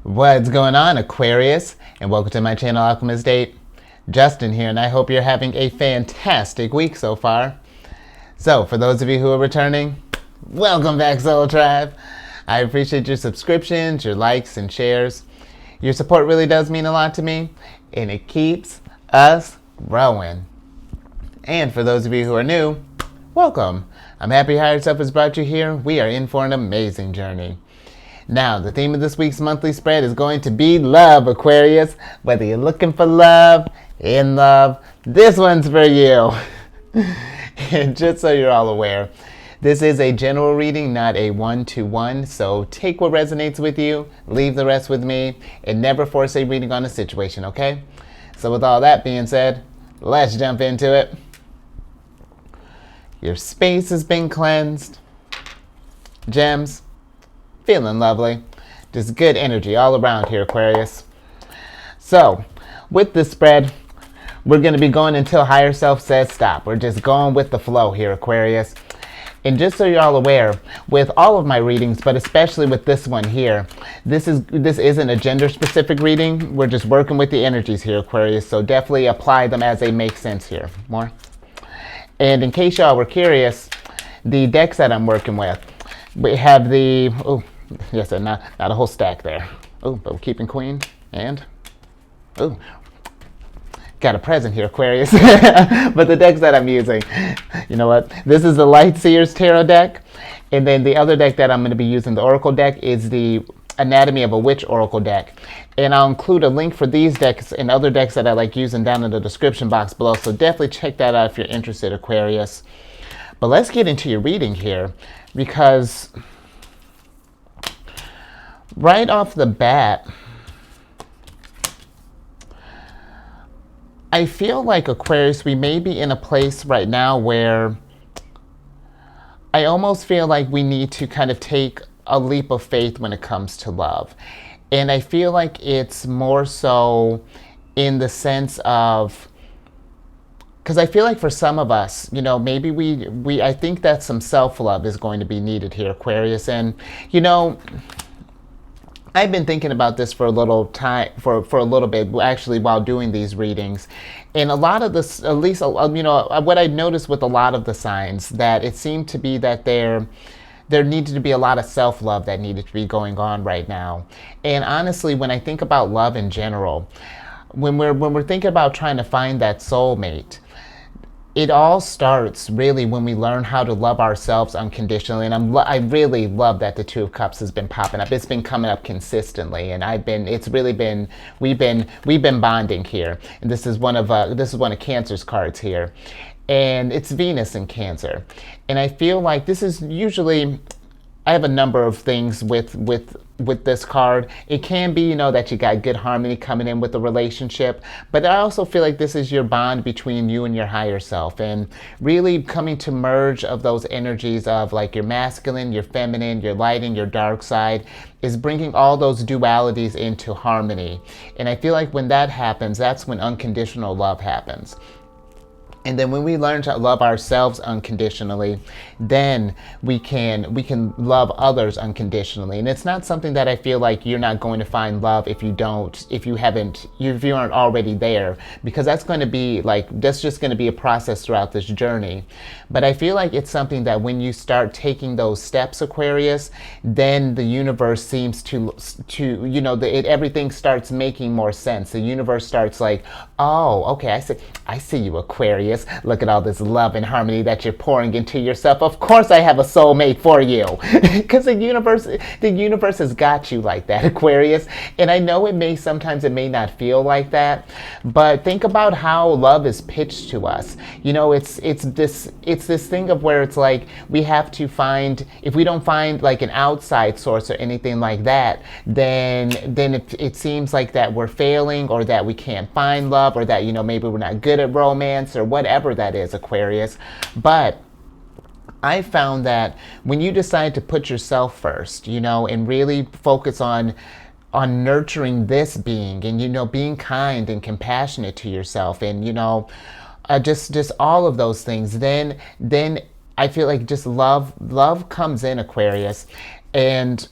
What's going on, Aquarius? And welcome to my channel, Alchemist. Justin here, and I hope you're having a fantastic week so far. So, for those of you who are returning, welcome back, Soul Tribe. I appreciate your subscriptions, your likes, and shares. Your support really does mean a lot to me, and it keeps us growing. And for those of you who are new, welcome. I'm happy Higher Self has brought you here. We are in for an amazing journey. Now, the theme of this week's monthly spread is going to be love, Aquarius. Whether you're looking for love, in love, this one's for you. And just so you're all aware, this is a general reading, not a one-to-one, so take what resonates with you, leave the rest with me, and never force a reading on a situation, okay? So with all that being said, let's jump into it. Your space has been cleansed. Gems. Feeling lovely. Just good energy all around here, Aquarius. So, with this spread, we're going to be going until Higher Self says stop. We're just going with the flow here, Aquarius. And just so you're all aware, with all of my readings, but especially with this one here, this isn't a gender-specific reading. We're just working with the energies here, Aquarius. So definitely apply them as they make sense here. More. And in case y'all were curious, the decks that I'm working with, we have the... Oh, yes, not a whole stack there. Oh, but we're keeping Queen. And, oh, got a present here, Aquarius. But the decks that I'm using, you know what? This is the Light Seers Tarot deck. And then the other deck that I'm going to be using, the Oracle deck, is the Anatomy of a Witch Oracle deck. And I'll include a link for these decks and other decks that I like using down in the description box below. So definitely check that out if you're interested, Aquarius. But let's get into your reading here, because right off the bat, I feel like, Aquarius, we may be in a place right now where I almost feel like we need to kind of take a leap of faith when it comes to love. And I feel like it's more so in the sense of, because I feel like for some of us, you know, maybe I think that some self-love is going to be needed here, Aquarius. And, you know, I've been thinking about this for a little time, for a little bit, actually, while doing these readings. And a lot of this, at least, you know, what I noticed with a lot of the signs, that it seemed to be that there needed to be a lot of self-love that needed to be going on right now. And honestly, when I think about love in general, when we're thinking about trying to find that soulmate, it all starts really when we learn how to love ourselves unconditionally. And I really love that the Two of Cups has been popping up. It's been coming up consistently, and we've been bonding here. And this is one of Cancer's cards here, and it's Venus in Cancer. And I feel like this is usually, I have a number of things with this card. It can be, you know, that you got good harmony coming in with the relationship, but I also feel like this is your bond between you and your higher self, and really coming to merge of those energies of like your masculine, your feminine, your light and your dark side, is bringing all those dualities into harmony. And I feel like when that happens, that's when unconditional love happens. And then when we learn to love ourselves unconditionally, then we can love others unconditionally. And it's not something that I feel like you're not going to find love if you aren't already there, because that's just going to be a process throughout this journey. But I feel like it's something that when you start taking those steps, Aquarius, then the universe seems to you know, everything starts making more sense. The universe starts like, oh, okay, I see you, Aquarius. Look at all this love and harmony that you're pouring into yourself. Of course I have a soulmate for you. Because the universe has got you like that, Aquarius. And I know sometimes it may not feel like that, but think about how love is pitched to us. You know, it's this thing of where it's like we have to find, if we don't find like an outside source or anything like that, then it seems like that we're failing, or that we can't find love, or that, you know, maybe we're not good at romance or whatever that is, Aquarius. But I found that when you decide to put yourself first, you know, and really focus on nurturing this being, and, you know, being kind and compassionate to yourself, and, you know, just all of those things, then I feel like just love comes in, Aquarius. And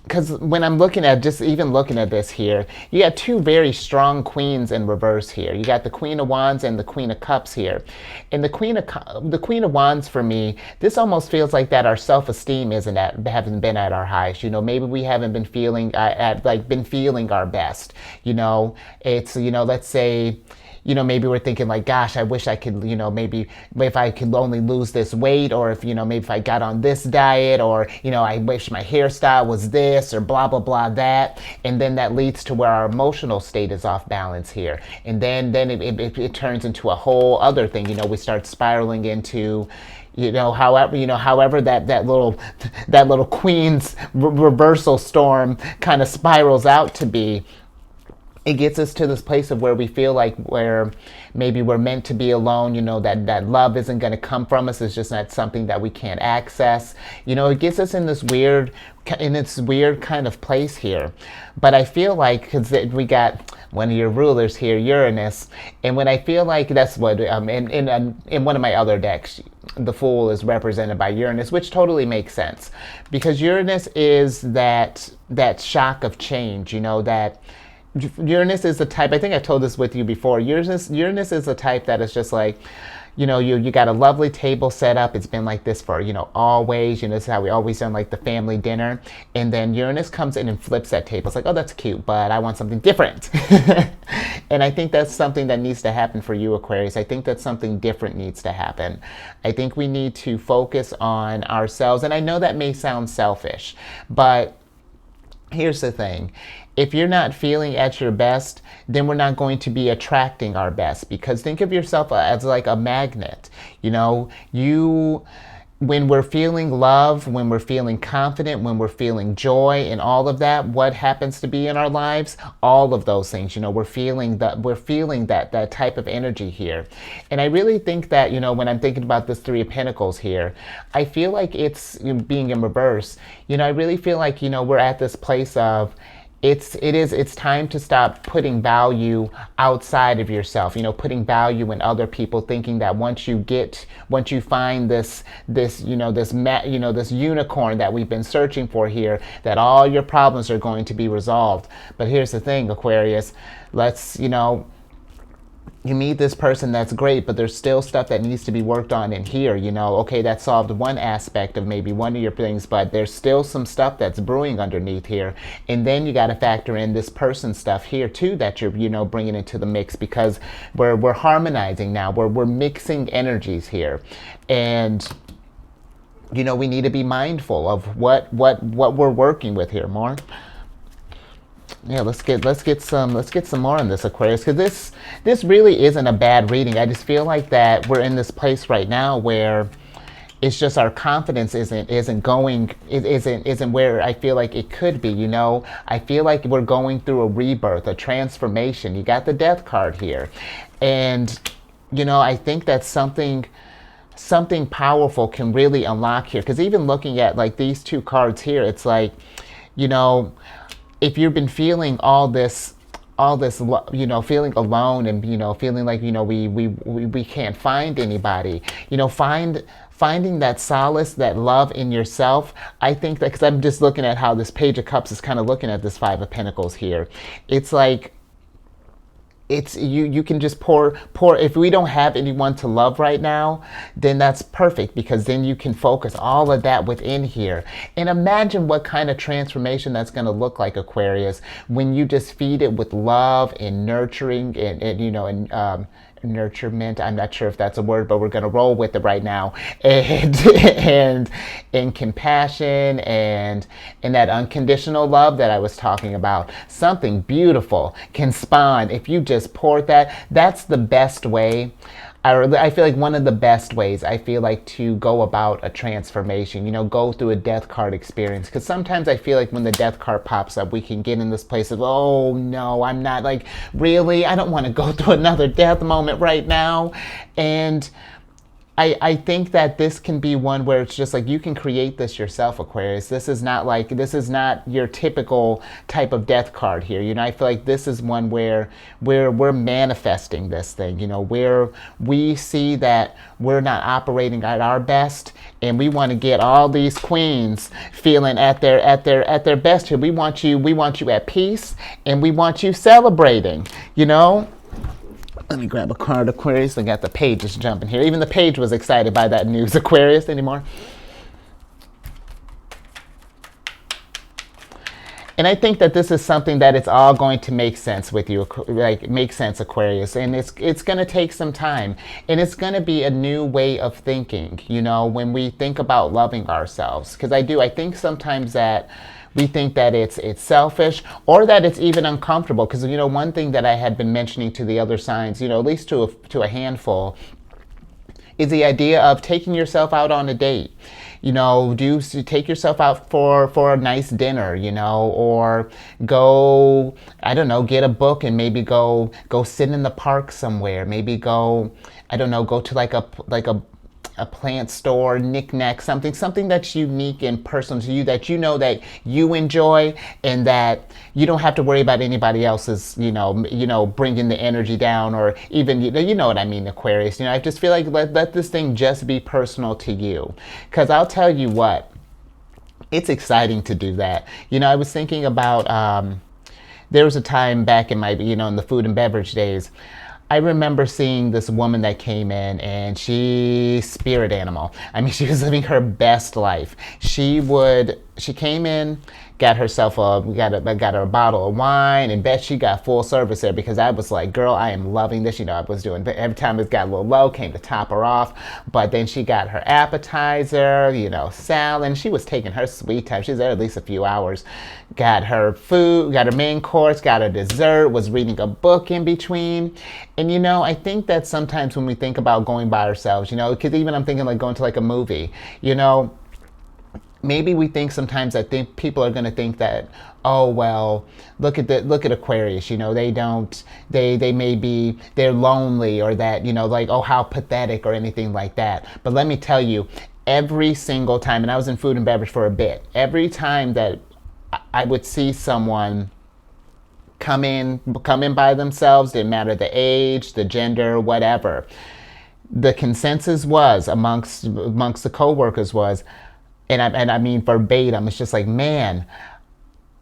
because when I'm looking at, just even looking at this here, you got two very strong queens in reverse here. You got the Queen of Wands and the Queen of Cups here. And the Queen of Wands, for me, this almost feels like that our self-esteem haven't been at our highest. You know, maybe we haven't been feeling been feeling our best. You know, it's, you know, let's say, you know, maybe we're thinking like, gosh, I wish I could, you know, maybe if I could only lose this weight, or if, you know, maybe if I got on this diet, or, you know, I wish my hairstyle was this, or blah, blah, blah, that. And then that leads to where our emotional state is off balance here. And then it turns into a whole other thing. You know, we start spiraling into, however that little queen's reversal storm kind of spirals out to be. It gets us to this place of where we feel like where maybe we're meant to be alone, you know, that love isn't going to come from us. It's just not something that we can't access. You know, it gets us in this weird kind of place here. But I feel like, because we got one of your rulers here, Uranus, and when I feel like that's what, in one of my other decks, the Fool is represented by Uranus, which totally makes sense. Because Uranus is that shock of change, you know, that Uranus is the type, I think I've told this with you before, Uranus is the type that is just like, you know, you got a lovely table set up. It's been like this for, you know, always. You know, this is how we always done like the family dinner. And then Uranus comes in and flips that table. It's like, oh, that's cute, but I want something different. And I think that's something that needs to happen for you, Aquarius. I think that something different needs to happen. I think we need to focus on ourselves. And I know that may sound selfish, but here's the thing. If you're not feeling at your best, then we're not going to be attracting our best. Because think of yourself as like a magnet. You know, when we're feeling love, when we're feeling confident, when we're feeling joy and all of that, what happens to be in our lives? All of those things, you know, we're feeling that type of energy here. And I really think that, you know, when I'm thinking about this Three of Pentacles here, I feel like it's, you know, being in reverse. You know, I really feel like, you know, we're at this place of, it's time to stop putting value outside of yourself, you know, putting value in other people, thinking that once you find this unicorn that we've been searching for here, that all your problems are going to be resolved. But here's the thing, Aquarius, you meet this person, that's great, but there's still stuff that needs to be worked on in here, you know. Okay, that solved one aspect of maybe one of your things, but there's still some stuff that's brewing underneath here. And then you got to factor in this person stuff here too that you're, you know, bringing into the mix, because we're harmonizing now. We're mixing energies here. And you know, we need to be mindful of what we're working with here. More. Yeah, let's get some more on this, Aquarius, because this really isn't a bad reading. I just feel like that we're in this place right now where it's just our confidence isn't where I feel like it could be. You know, I feel like we're going through a rebirth, a transformation. You got the Death card here, and you know, I think that something powerful can really unlock here. Because even looking at like these two cards here, it's like, you know, if you've been feeling all this, you know, feeling alone, and you know, feeling like, you know, we can't find anybody, you know, finding that solace, that love in yourself. I think that, because I'm just looking at how this Page of Cups is kind of looking at this Five of Pentacles here. It's like, it's you can just pour. If we don't have anyone to love right now, then that's perfect, because then you can focus all of that within here. And imagine what kind of transformation that's going to look like, Aquarius, when you just feed it with love and nurturing and you know, and nurturement. I'm not sure if that's a word, but we're going to roll with it right now. And compassion and that unconditional love that I was talking about. Something beautiful can spawn if you just pour that. That's the best way. I feel like one of the best ways, I feel like, to go about a transformation, you know, go through a Death card experience. Because sometimes I feel like when the Death card pops up, we can get in this place of, oh no, I'm not, like, really, I don't want to go through another death moment right now. And I think that this can be one where it's just like you can create this yourself, Aquarius. This is not your typical type of death card here. You know, I feel like this is one where we're manifesting this thing, you know, where we see that we're not operating at our best and we want to get all these queens feeling at their best here. We want you at peace and we want you celebrating, you know? Let me grab a card, Aquarius. I got the pages jumping here. Even the page was excited by that news, Aquarius, anymore. And I think that this is something that it's all going to make sense with you, like make sense, Aquarius. And it's going to take some time. And it's going to be a new way of thinking, you know, when we think about loving ourselves. Because I think sometimes that we think that it's selfish or that it's even uncomfortable. Because, you know, one thing that I had been mentioning to the other signs, you know, at least to a handful, is the idea of taking yourself out on a date. You know, take yourself out for a nice dinner, you know, or go, I don't know, get a book and maybe go sit in the park somewhere. Maybe go, I don't know, go to like a plant store, knick-knack, something that's unique and personal to you, that you know that you enjoy, and that you don't have to worry about anybody else's, you know, bringing the energy down, or even, you know what I mean, Aquarius. You know, I just feel like let this thing just be personal to you, because I'll tell you what, it's exciting to do that. You know, I was thinking about there was a time back in my, you know, in the food and beverage days. I remember seeing this woman that came in, and she's spirit animal. I mean, she was living her best life. She came in, got her a bottle of wine, and bet she got full service there, because I was like, girl, I am loving this. You know, I was doing, every time it got a little low, came to top her off. But then she got her appetizer, you know, salad, and she was taking her sweet time. She was there at least a few hours. Got her food, got her main course, got her dessert, was reading a book in between. And, you know, I think that sometimes when we think about going by ourselves, you know, because even I'm thinking like going to like a movie, you know, maybe we think sometimes, I think people are going to think that, oh, well, look at Aquarius, you know, they're lonely, or that, you know, like, oh, how pathetic, or anything like that. But let me tell you, every single time, and I was in food and beverage for a bit, every time that I would see someone come in by themselves, didn't matter the age, the gender, whatever, the consensus was amongst the coworkers was, and I mean verbatim, it's just like, man,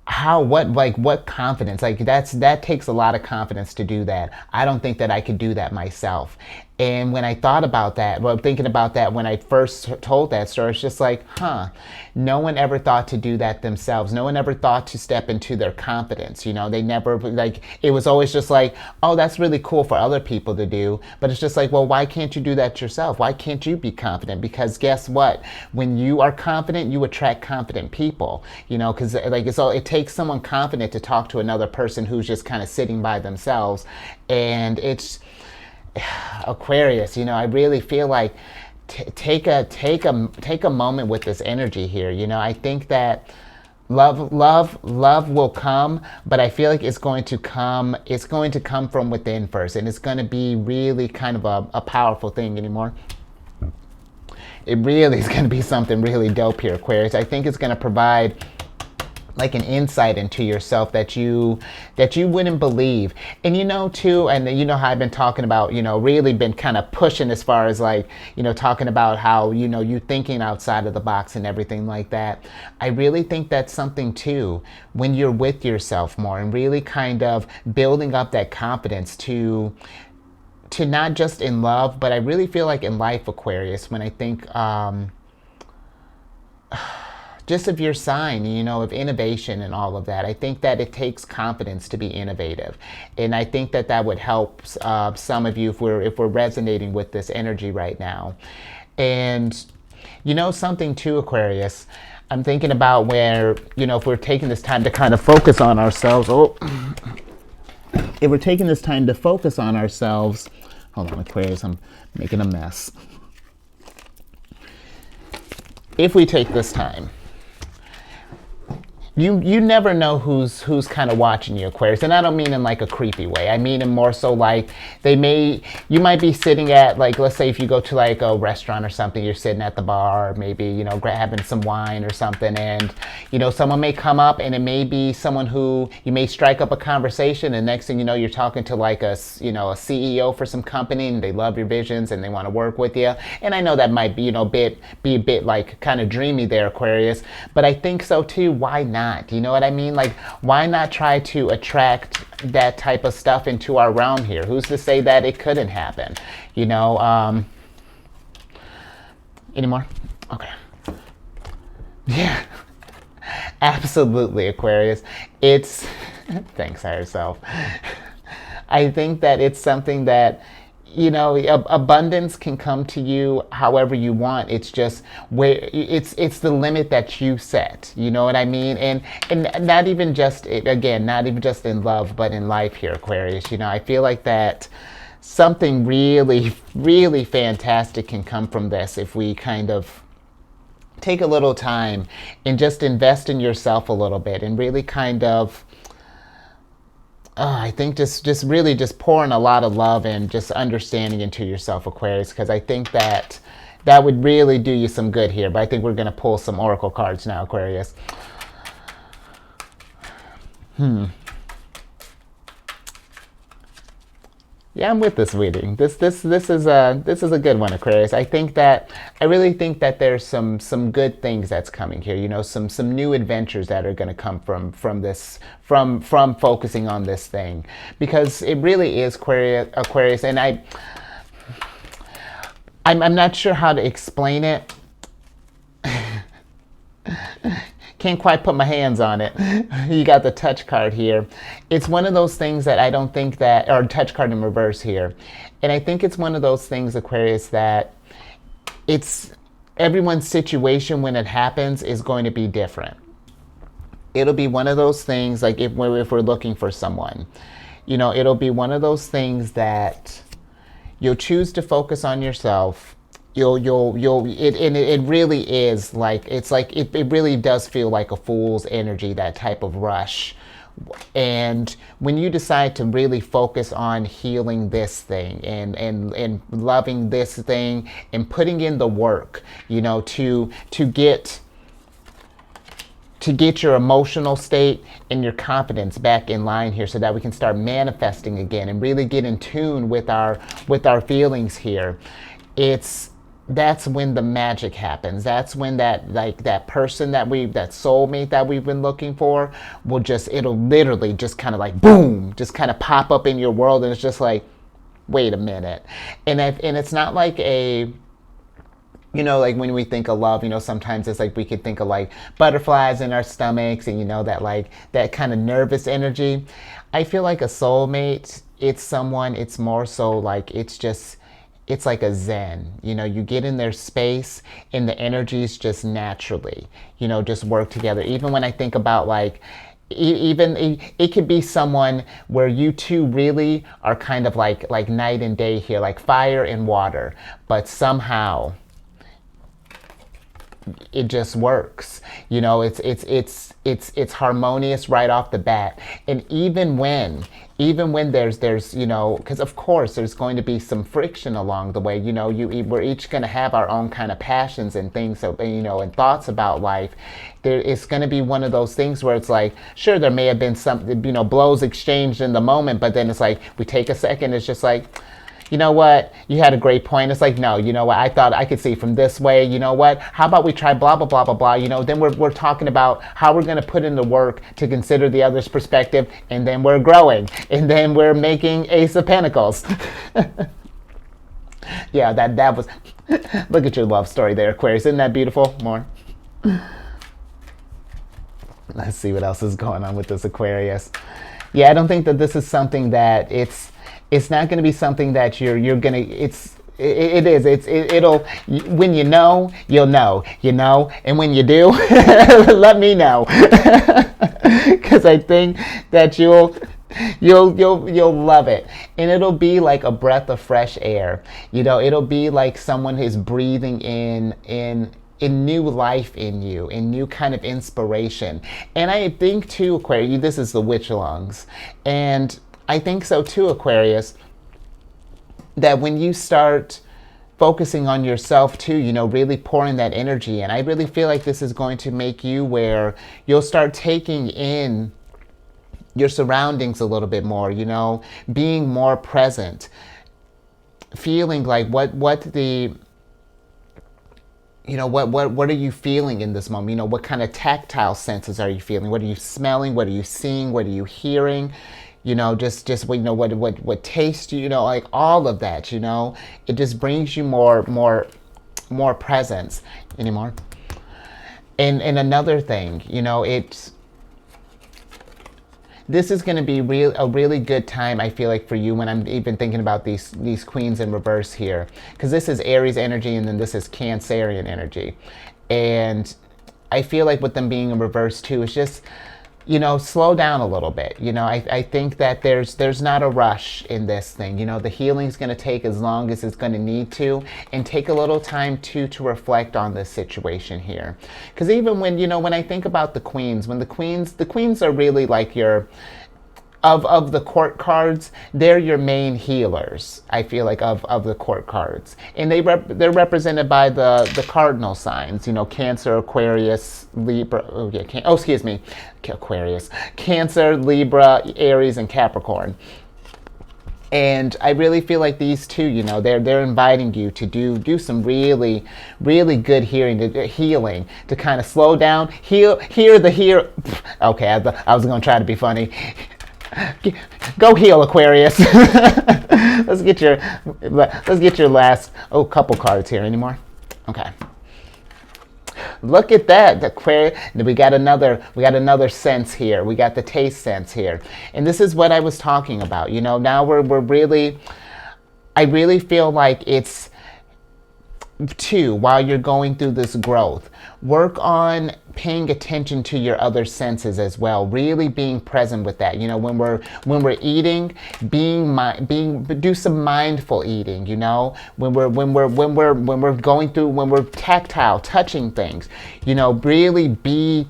what confidence, like that takes a lot of confidence to do that. I don't think that I could do that myself. And when I thought about that, well, thinking about that when I first told that story, it's just like, no one ever thought to do that themselves. No one ever thought to step into their confidence. You know, they never, like, it was always just like, oh, that's really cool for other people to do. But it's just like, well, why can't you do that yourself? Why can't you be confident? Because guess what? When you are confident, you attract confident people, you know, because like it takes someone confident to talk to another person who's just kind of sitting by themselves. And it's, Aquarius, you know, I really feel like take a moment with this energy here. You know, I think that love will come, but I feel like it's going to come from within first, and it's going to be really kind of a powerful thing anymore. It really is going to be something really dope here, Aquarius. I think it's going to provide like an insight into yourself that you wouldn't believe. And you know too, and you know how I've been talking about, you know, really been kind of pushing as far as like, you know, talking about how, you know, you thinking outside of the box and everything like that. I really think that's something too, when you're with yourself more and really kind of building up that confidence to not just in love, but I really feel like in life, Aquarius, when I think just of your sign, you know, of innovation and all of that. I think that it takes confidence to be innovative. And I think that that would help some of you if we're resonating with this energy right now. And you know something too, Aquarius, I'm thinking about where, you know, if we're taking this time to kind of focus on ourselves, if we're taking this time to focus on ourselves, hold on, Aquarius, I'm making a mess. If we take this time, you never know who's kind of watching you, Aquarius, and I don't mean in like a creepy way. I mean in more so like you might be sitting at, like, let's say if you go to like a restaurant or something, you're sitting at the bar, maybe, you know, having some wine or something, and you know, someone may come up, and it may be someone who you may strike up a conversation, and next thing you know, you're talking to like a CEO for some company, and they love your visions and they want to work with you. And I know that might be, you know, be a bit like kind of dreamy there, Aquarius, but I think so too. Why not? You know what I mean? Like, why not try to attract that type of stuff into our realm here? Who's to say that it couldn't happen? You know, any more? Okay. Yeah, absolutely, Aquarius. It's, thanks, higher self. I think that it's something that, you know, abundance can come to you however you want. It's just where it's the limit that you set. You know what I mean? And not even just, again, not even just in love, but in life here, Aquarius. You know, I feel like that something really, really fantastic can come from this if we kind of take a little time and just invest in yourself a little bit and really kind of, I think just really just pouring a lot of love and just understanding into yourself, Aquarius, because I think that would really do you some good here. But I think we're going to pull some oracle cards now, Aquarius. Yeah, I'm with this reading. This is a good one, Aquarius. I really think that there's some good things that's coming here. You know, some new adventures that are going to come from this, from focusing on this thing, because it really is Aquarius, and I'm not sure how to explain it. Can't quite put my hands on it. You got the touch card here. It's one of those things that I don't think that, or touch card in reverse here. And I think it's one of those things, Aquarius, that it's everyone's situation when it happens is going to be different. It'll be one of those things, like if we're looking for someone, you know, it'll be one of those things that you'll choose to focus on yourself. It really is like, it's like, it really does feel like a fool's energy, that type of rush. And when you decide to really focus on healing this thing and loving this thing and putting in the work, you know, to get your emotional state and your confidence back in line here, so that we can start manifesting again and really get in tune with our feelings here. That's when the magic happens. That's when that person that soulmate that we've been looking for it'll literally just kind of like boom, just kind of pop up in your world, and it's just like, wait a minute. And it's not like a, you know, like when we think of love, you know, sometimes it's like we could think of like butterflies in our stomachs, and you know, that like that kind of nervous energy. I feel like a soulmate, it's more so like, it's like a zen, you know, you get in their space and the energies just naturally, you know, just work together. Even when I think about like, even it could be someone where you two really are kind of like night and day here, like fire and water, but somehow it just works. You know, it's harmonious right off the bat. And even when there's, you know, because of course there's going to be some friction along the way, you know, we're each going to have our own kind of passions and things, so, you know, and thoughts about life. It's going to be one of those things where it's like, sure, there may have been some, you know, blows exchanged in the moment, but then it's like, we take a second, it's just like, you know what, you had a great point. It's like, no, you know what, I thought I could see from this way. You know what, how about we try blah, blah, blah, blah, blah. You know, then we're talking about how we're going to put in the work to consider the other's perspective, and then we're growing, and then we're making Ace of Pentacles. Yeah, that was, look at your love story there, Aquarius. Isn't that beautiful? More. Let's see what else is going on with this Aquarius. Yeah, I don't think that this is something that it's not going to be something that you're going to, it'll, when you know, you'll know, you know, and when you do, let me know. Because I think that you'll love it, and it'll be like a breath of fresh air. You know, it'll be like someone is breathing in new life in you, in new kind of inspiration. And I think too, Aquarius, this is the witch lungs. And I think so too, Aquarius, that when you start focusing on yourself too, really pouring that energy in, I really feel like this is going to make you where you'll start taking in your surroundings a little bit more, being more present, feeling like what are you feeling in this moment? What kind of tactile senses are you feeling? What are you smelling? What are you seeing? What are you hearing? Just what taste, like all of that, it just brings you more presence anymore. And another thing, this is going to be a really good time, I feel like, for you when I'm even thinking about these queens in reverse here. Because this is Aries energy and then this is Cancerian energy. And I feel like with them being in reverse too, it's just, slow down a little bit. I think that there's not a rush in this thing. The healing's going to take as long as it's going to need to, and take a little time too to reflect on this situation here. Because even when I think about the queens, when the queens are really like your of the court cards, they're your main healers, I feel like, of the court cards. And they're represented by the cardinal signs, Cancer, Aquarius, Libra, Aquarius, Cancer, Libra, Aries, and Capricorn. And I really feel like these two, they're inviting you to do some really, really good healing, to kind of slow down, hear. Okay, I was going to try to be funny. Go heal, Aquarius. Let's get your last couple cards here. Any more? Okay. Look at that, the Aquarius. We got another sense here. We got the taste sense here, and this is what I was talking about. Now we're really. I really feel like it's too, while you're going through this growth, work on paying attention to your other senses as well, really being present with that. When we're eating, do some mindful eating. When we're going through, when we're tactile, touching things, really be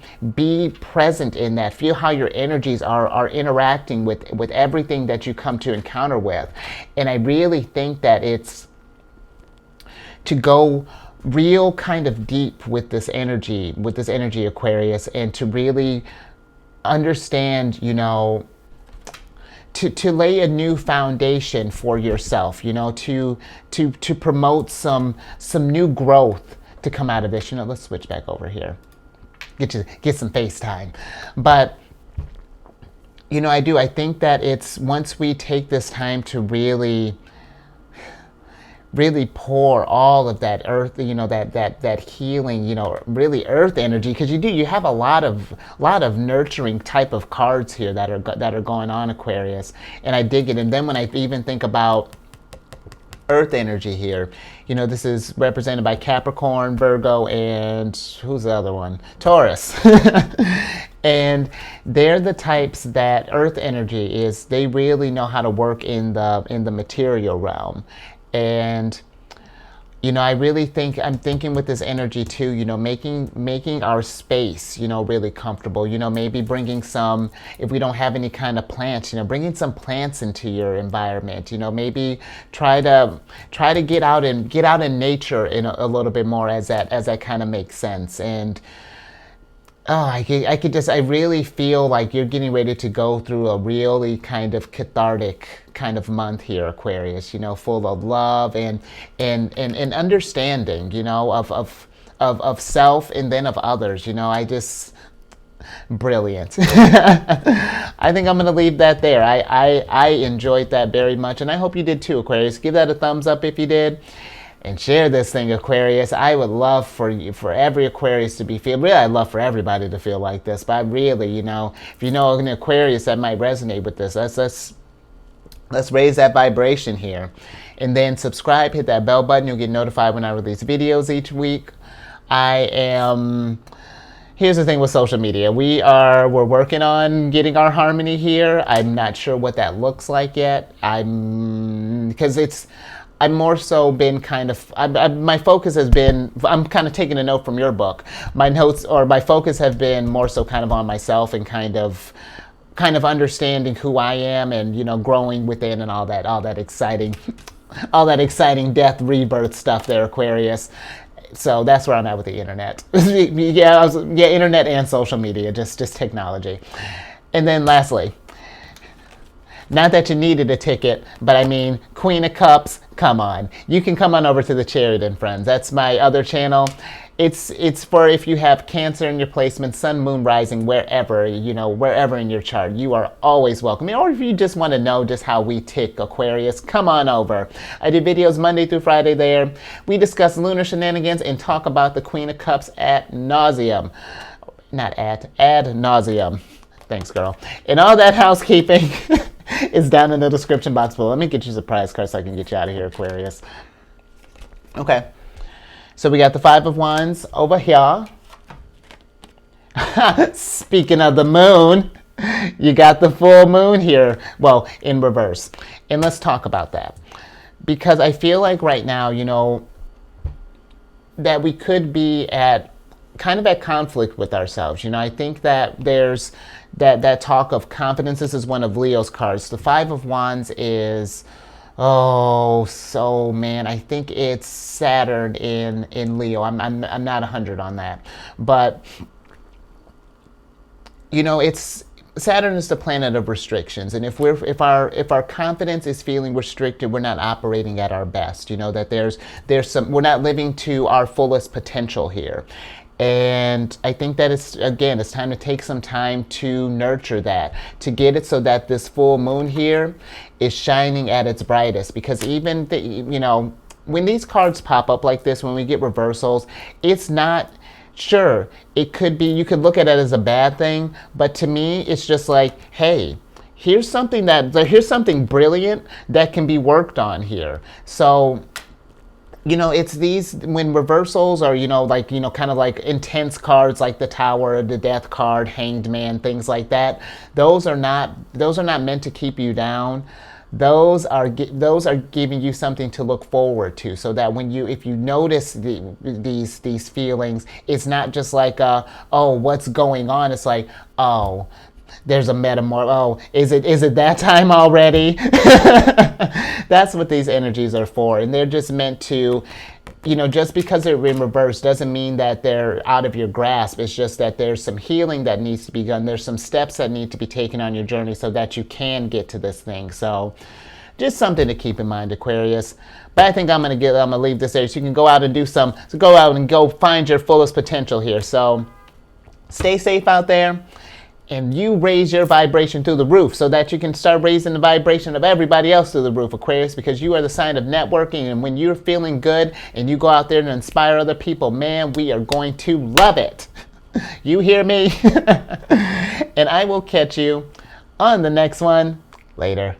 present in that. Feel how your energies are interacting with everything that you come to encounter with. And I really think that it's to go real kind of deep with this energy, Aquarius, and to really understand, to lay a new foundation for yourself, to promote some new growth to come out of this. Let's switch back over here. Get some FaceTime. But I think that it's, once we take this time to really pour all of that earth, that healing, really earth energy, because you have a lot of nurturing type of cards here that are going on, Aquarius, and I dig it. And then when I even think about earth energy here, this is represented by Capricorn, Virgo, and who's the other one? Taurus. And they're the types that earth energy is, they really know how to work in the material realm. And I really think, I'm thinking with this energy too, making our space, really comfortable. Maybe bringing some, if we don't have any kind of plants, bringing some plants into your environment. Maybe try to get out in nature in a little bit more, as that kind of makes sense. And I really feel like you're getting ready to go through a really kind of cathartic kind of month here, Aquarius, full of love and understanding, of self and then of others. Brilliant. I think I'm going to leave that there. I enjoyed that very much, and I hope you did too, Aquarius. Give that a thumbs up if you did. And share this thing, Aquarius. I would love for every Aquarius to be really, I'd love for everybody to feel like this. But I really, if you know an Aquarius that might resonate with this, let's raise that vibration here. And then subscribe, hit that bell button. You'll get notified when I release videos each week. Here's the thing with social media. We're working on getting our harmony here. I'm not sure what that looks like yet. Because I'm more so been kind of, my focus has been, I'm kind of taking a note from your book. My notes or my focus have been more so kind of on myself and kind of understanding who I am and, growing within and all that exciting, all that exciting death, rebirth stuff there, Aquarius. So that's where I'm at with the internet. Yeah, internet and social media, just technology. And then lastly, not that you needed a ticket, but I mean, Queen of Cups, come on. You can come on over to the Sheridan Friends. That's my other channel. It's for if you have Cancer in your placement, Sun, Moon, Rising, wherever in your chart. You are always welcome. Or if you just want to know just how we tick, Aquarius, come on over. I do videos Monday through Friday there. We discuss lunar shenanigans and talk about the Queen of Cups ad nauseum. Not ad nauseum. Thanks, girl. And all that housekeeping is down in the description box below. Let me get you a surprise card so I can get you out of here, Aquarius. Okay. So we got the Five of Wands over here. Speaking of the moon, you got the full moon here. Well, in reverse. And let's talk about that. Because I feel like right now, that we could be at conflict with ourselves. I think that there's that talk of confidence. This is one of Leo's cards. The Five of Wands is, man, I think it's Saturn in Leo. I'm not 100 on that, but it's Saturn is the planet of restrictions, and if our confidence is feeling restricted, we're not operating at our best. That there's some, we're not living to our fullest potential here. And I think that it's time to take some time to nurture that, to get it so that this full moon here is shining at its brightest. Because even when these cards pop up like this, when we get reversals, it's not, sure, it could be, you could look at it as a bad thing, but to me, it's just like, hey, here's something brilliant that can be worked on here. So, it's these, when reversals are, kind of like intense cards like the Tower, the Death card, Hanged Man, things like that. Those are not meant to keep you down. Those are giving you something to look forward to, so that if you notice these feelings, it's not just like, what's going on? It's like, there's a is it that time already? That's what these energies are for. And they're just meant to, just because they're in reverse doesn't mean that they're out of your grasp. It's just that there's some healing that needs to be done. There's some steps that need to be taken on your journey so that you can get to this thing. So just something to keep in mind, Aquarius. But I think I'm gonna leave this area so you can go out and go out and go find your fullest potential here. So stay safe out there. And you raise your vibration through the roof so that you can start raising the vibration of everybody else through the roof, Aquarius, because you are the sign of networking. And when you're feeling good and you go out there and inspire other people, man, we are going to love it. You hear me? And I will catch you on the next one later.